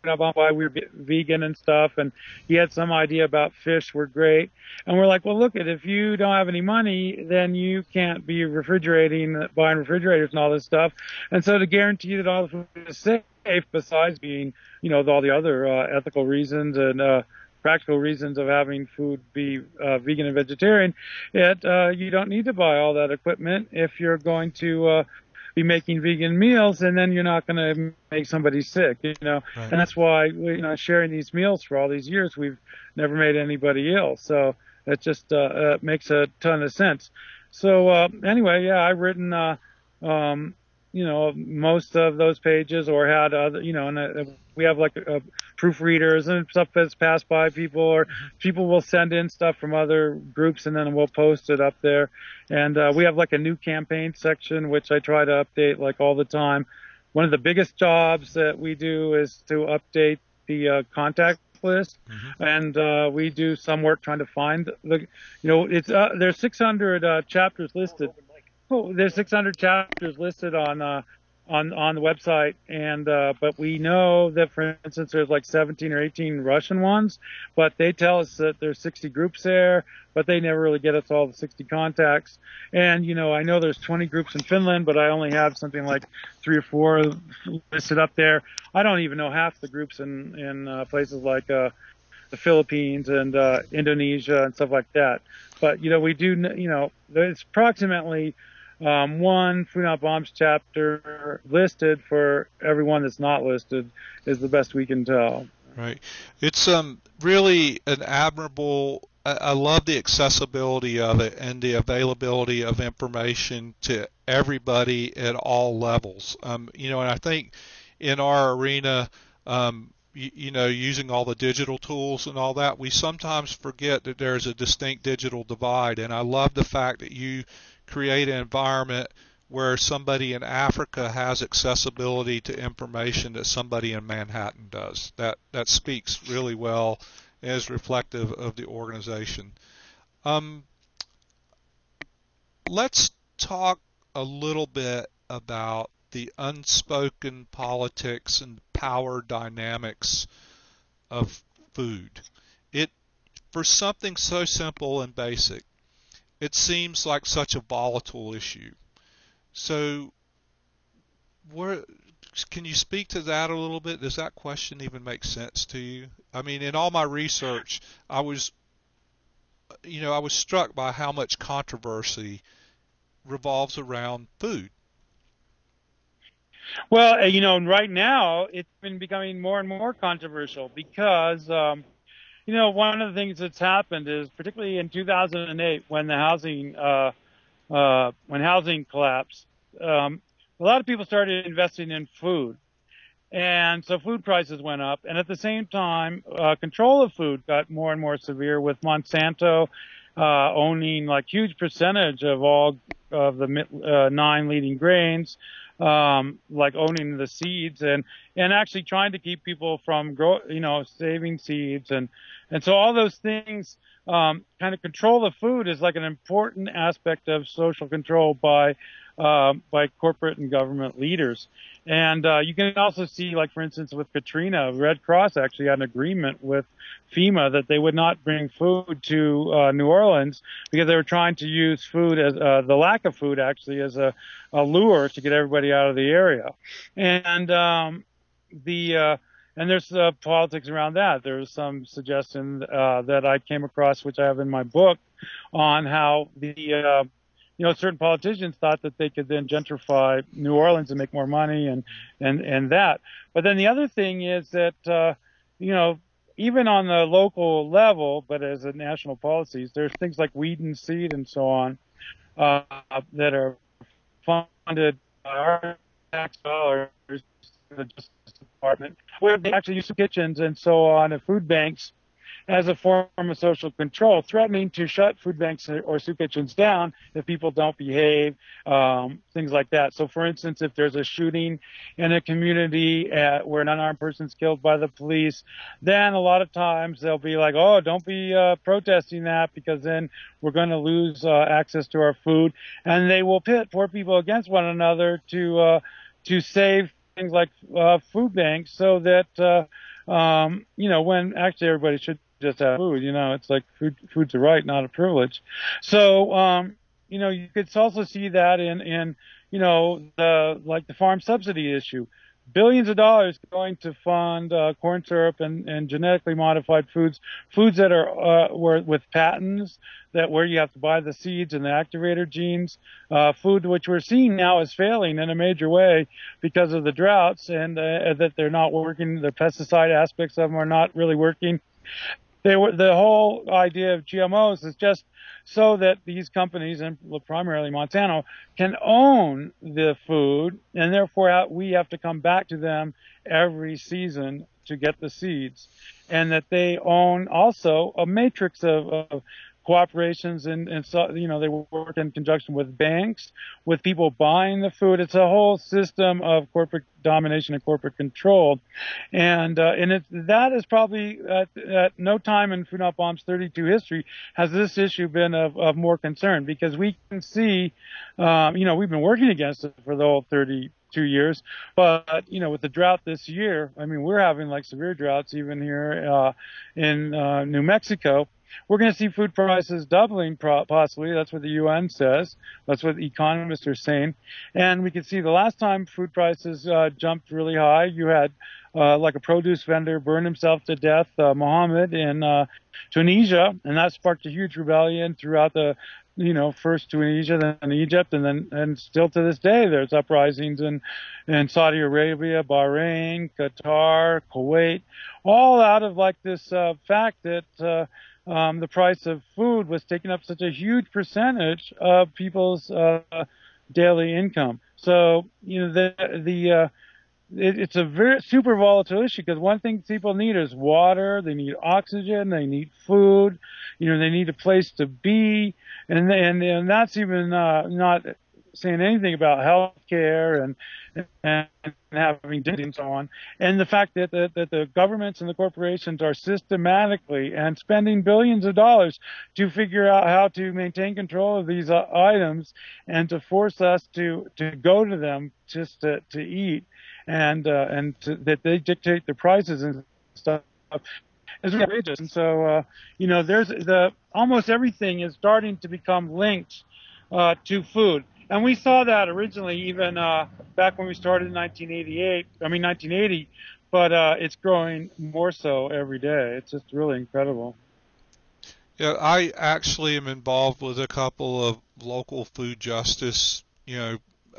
about why we were vegan and stuff, and he had some idea about fish were great. And we're like, well, look, if you don't have any money, then you can't be buying refrigerators and all this stuff. And so to guarantee that all the food is safe, besides being, all the other ethical reasons and practical reasons of having food be vegan and vegetarian, you don't need to buy all that equipment if you're going to be making vegan meals, and then you're not going to make somebody sick, Right. And that's why, sharing these meals for all these years, we've never made anybody ill. So it just makes a ton of sense. So anyway, yeah, I've written, most of those pages, or had other, and we have like proofreaders and stuff that's passed by people, or people will send in stuff from other groups, and then we'll post it up there. And we have like a new campaign section, which I try to update like all the time. One of the biggest jobs that we do is to update the contact list, and we do some work trying to find there's 600 chapters listed. Oh, there's 600 chapters listed on the website, and but we know that, for instance, there's like 17 or 18 Russian ones, but they tell us that there's 60 groups there, but they never really get us all the 60 contacts. And I know there's 20 groups in Finland, but I only have something like 3 or 4 listed up there. I don't even know half the groups in places like the Philippines and Indonesia and stuff like that. But we do, there's approximately one Food Not Bombs chapter listed for everyone that's not listed, is the best we can tell. Right. It's really an admirable. I love the accessibility of it and the availability of information to everybody at all levels. And I think in our arena, using all the digital tools and all that, we sometimes forget that there's a distinct digital divide. And I love the fact that you create an environment where somebody in Africa has accessibility to information that somebody in Manhattan does. That speaks really well and is reflective of the organization. Let's talk a little bit about the unspoken politics and power dynamics of food. For something so simple and basic, it seems like such a volatile issue. So, can you speak to that a little bit? Does that question even make sense to you? I mean, in all my research, I was struck by how much controversy revolves around food. Well, right now it's been becoming more and more controversial because one of the things that's happened is, particularly in 2008, when the housing collapsed, a lot of people started investing in food, and so food prices went up. And at the same time, control of food got more and more severe, with Monsanto owning like huge percentage of all of the 9 leading grains, like owning the seeds, and actually trying to keep people from saving seeds, and so all those things, kind of control of food is like an important aspect of social control by corporate and government leaders. And you can also see, like, for instance, with Katrina, Red Cross actually had an agreement with FEMA that they would not bring food to New Orleans, because they were trying to use food as the lack of food actually as a lure to get everybody out of the area. And and there's politics around that. There's some suggestion that I came across, which I have in my book, on how certain politicians thought that they could then gentrify New Orleans and make more money, and that. But then the other thing is that even on the local level, but as a national policies, there's things like weed and seed and so on that are funded by our tax dollars, the Justice Department, where they actually use kitchens and so on, and food banks, as a form of social control, threatening to shut food banks or soup kitchens down if people don't behave, things like that. So, for instance, if there's a shooting in a community where an unarmed person's killed by the police, then a lot of times they'll be like, oh, don't be protesting that, because then we're going to lose access to our food. And they will pit poor people against one another to save things like food banks, so that when actually everybody should just have food. It's like food's a right, not a privilege. So you could also see that in the farm subsidy issue. billions of dollars going to fund corn syrup and genetically modified foods that are with patents, that where you have to buy the seeds and the activator genes, food which we're seeing now is failing in a major way because of the droughts, and that they're not working. The pesticide aspects of them are not really working. The whole idea of GMOs is just so that these companies, and primarily Monsanto, can own the food, and therefore we have to come back to them every season to get the seeds, and that they own also a matrix of cooperations, and so they work in conjunction with banks, with people buying the food. It's a whole system of corporate domination and corporate control, and that is probably at no time in Food Not Bomb's 32 history has this issue been of more concern, because we can see, we've been working against it for the whole 32 years, but with the drought this year, I mean, we're having like severe droughts even here in New Mexico. We're going to see food prices doubling, possibly. That's what the UN says. That's what economists are saying. And we can see the last time food prices jumped really high, you had like a produce vendor burn himself to death, Mohammed, in Tunisia, and that sparked a huge rebellion throughout the first Tunisia, then Egypt, and still to this day there's uprisings in Saudi Arabia, Bahrain, Qatar, Kuwait, all out of like this fact that the price of food was taking up such a huge percentage of people's daily income. So it's a very super volatile issue, because one thing people need is water, they need oxygen, they need food, they need a place to be, and that's even not saying anything about health care and having dignity and so on. And the fact that the governments and the corporations are systematically and spending billions of dollars to figure out how to maintain control of these items, and to force us to go to them just to eat, and that they dictate the prices and stuff, is outrageous. And so there's almost everything is starting to become linked to food. And we saw that originally even back when we started in 1980, but it's growing more so every day. It's just really incredible. Yeah, I actually am involved with a couple of local food justice,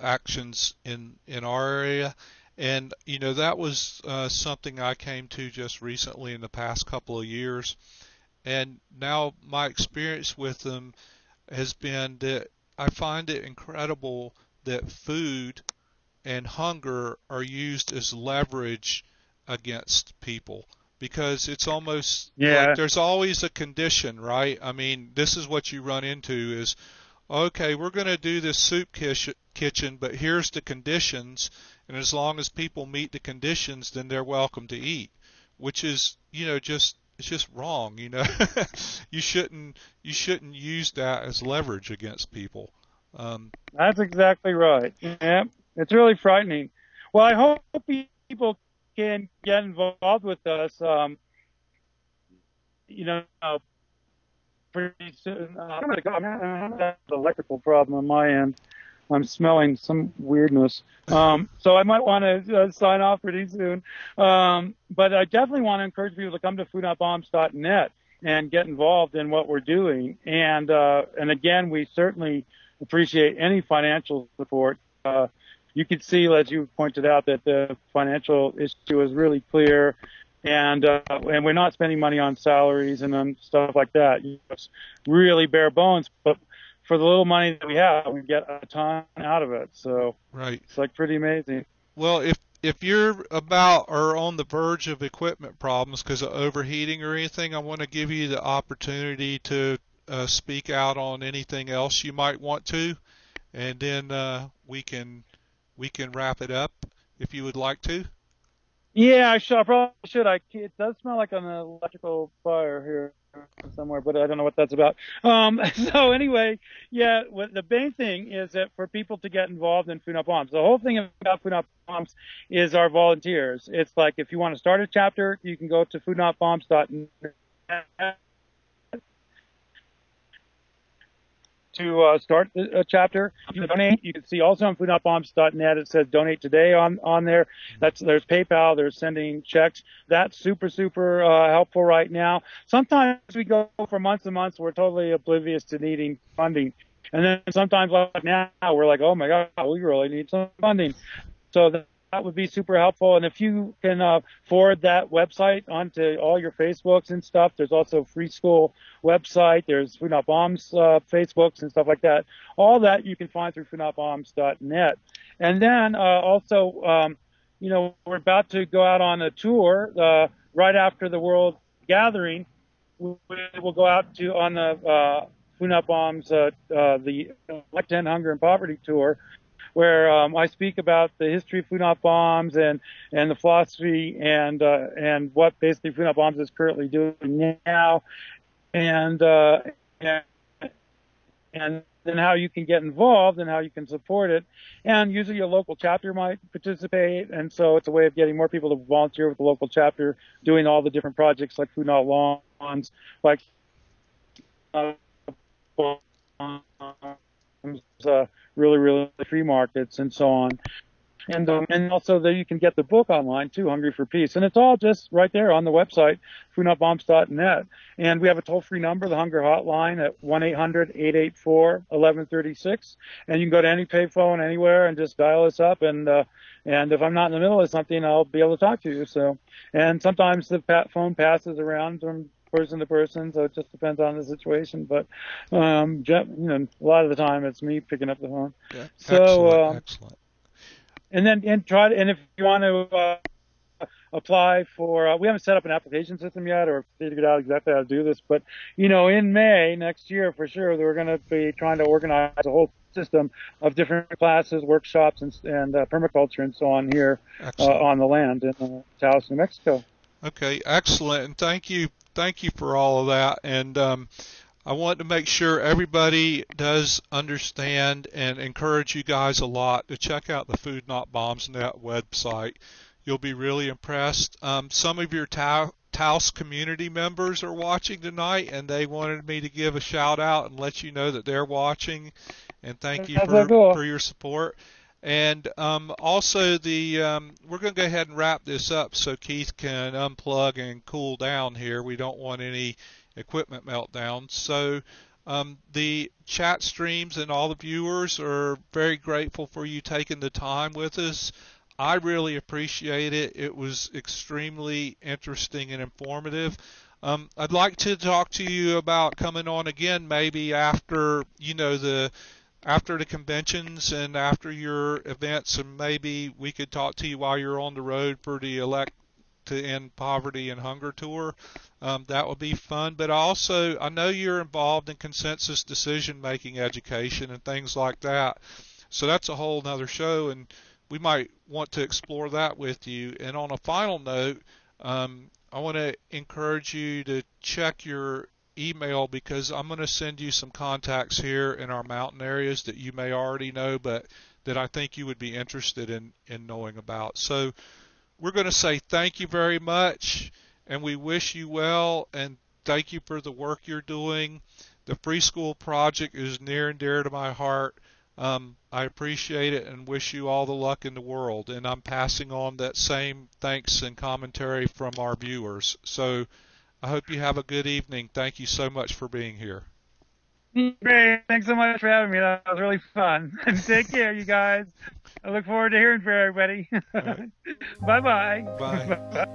actions in our area, and that was something I came to just recently in the past couple of years, and now my experience with them has been that I find it incredible that food and hunger are used as leverage against people, because it's almost like there's always a condition, right? I mean, this is what you run into is, okay, we're going to do this soup kitchen, but here's the conditions, and as long as people meet the conditions, then they're welcome to eat, which is, it's just wrong, You shouldn't use that as leverage against people. That's exactly right. Yeah, it's really frightening. Well, I hope people can get involved with us. Pretty soon. I'm gonna go. I'm having an electrical problem on my end. I'm smelling some weirdness. So I might want to sign off pretty soon. But I definitely want to encourage people to come to foodnotbombs.net and get involved in what we're doing. And again, we certainly appreciate any financial support. You can see, as you pointed out, that the financial issue is really clear. And we're not spending money on salaries and on stuff like that. It's really bare bones, but for the little money that we have, we get a ton out of it. So right, it's like pretty amazing. Well, if you're about or on the verge of equipment problems because of overheating or anything, I want to give you the opportunity to speak out on anything else you might want to, and then we can wrap it up if you would like to. Yeah, I probably should. It does smell like an electrical fire here somewhere, but I don't know what that's about. So anyway, yeah, the main thing is that for people to get involved in Food Not Bombs, the whole thing about Food Not Bombs is our volunteers. It's like if you want to start a chapter, you can go to foodnotbombs.net. to start a chapter. You can donate. You can see also on foodnotbombs.net, it says donate today on there. There's PayPal. There's sending checks. That's super, super helpful right now. Sometimes we go for months and months. We're totally oblivious to needing funding. And then sometimes like now, we're like, oh my God, we really need some funding. So that would be super helpful. And if you can forward that website onto all your Facebooks and stuff, there's also Free Skool website. There's Food Not Bombs Facebooks and stuff like that. All that you can find through foodnotbombs.net. And then also, we're about to go out on a tour right after the World Gathering. We'll go out on the Food Not Bombs, the Elect End Hunger and Poverty Tour, where I speak about the history of Food Not Bombs and the philosophy and what basically Food Not Bombs is currently doing now, and then how you can get involved and how you can support it. And usually your local chapter might participate, and so it's a way of getting more people to volunteer with the local chapter, doing all the different projects like Food Not Lawns, like really, really free markets and so on. And also there you can get the book online too, Hungry for Peace. And it's all just right there on the website, foodnotbombs.net. And we have a toll-free number, the Hunger Hotline at 1-800-884-1136. And you can go to any payphone anywhere and just dial us up. And if I'm not in the middle of something, I'll be able to talk to you. So, and sometimes the phone passes around from person to person, so it just depends on the situation. But a lot of the time it's me picking up the phone. Yeah. So excellent. And if you want to apply for, we haven't set up an application system yet or figured out exactly how to do this, but in May next year for sure, we're going to be trying to organize a whole system of different classes, workshops, and permaculture and so on here on the land in Taos, New Mexico. Okay, excellent, and thank you for all of that. And I want to make sure everybody does understand and encourage you guys a lot to check out the Food Not Bombs Net website. You'll be really impressed. Some of your Taos community members are watching tonight, and they wanted me to give a shout out and let you know that they're watching. And thank you for your support. And also we're going to go ahead and wrap this up so Keith can unplug and cool down here. We don't want any equipment meltdown. So the chat streams and all the viewers are very grateful for you taking the time with us. I really appreciate it. It was extremely interesting and informative. I'd like to talk to you about coming on again maybe after after the conventions and after your events, and maybe we could talk to you while you're on the road for the Elect to End Poverty and Hunger tour. That would be fun. But also, I know you're involved in consensus decision-making education and things like that. So that's a whole nother show, and we might want to explore that with you. And on a final note, I want to encourage you to check your email, because I'm going to send you some contacts here in our mountain areas that you may already know, but that I think you would be interested in knowing about. So we're going to say thank you very much, and we wish you well, and thank you for the work you're doing. The Free Skool project is near and dear to my heart. I appreciate it and wish you all the luck in the world. And I'm passing on that same thanks and commentary from our viewers. So I hope you have a good evening. Thank you so much for being here. Great. Thanks so much for having me. That was really fun. Take care, you guys. I look forward to hearing from everybody. Right. Bye-bye. Bye.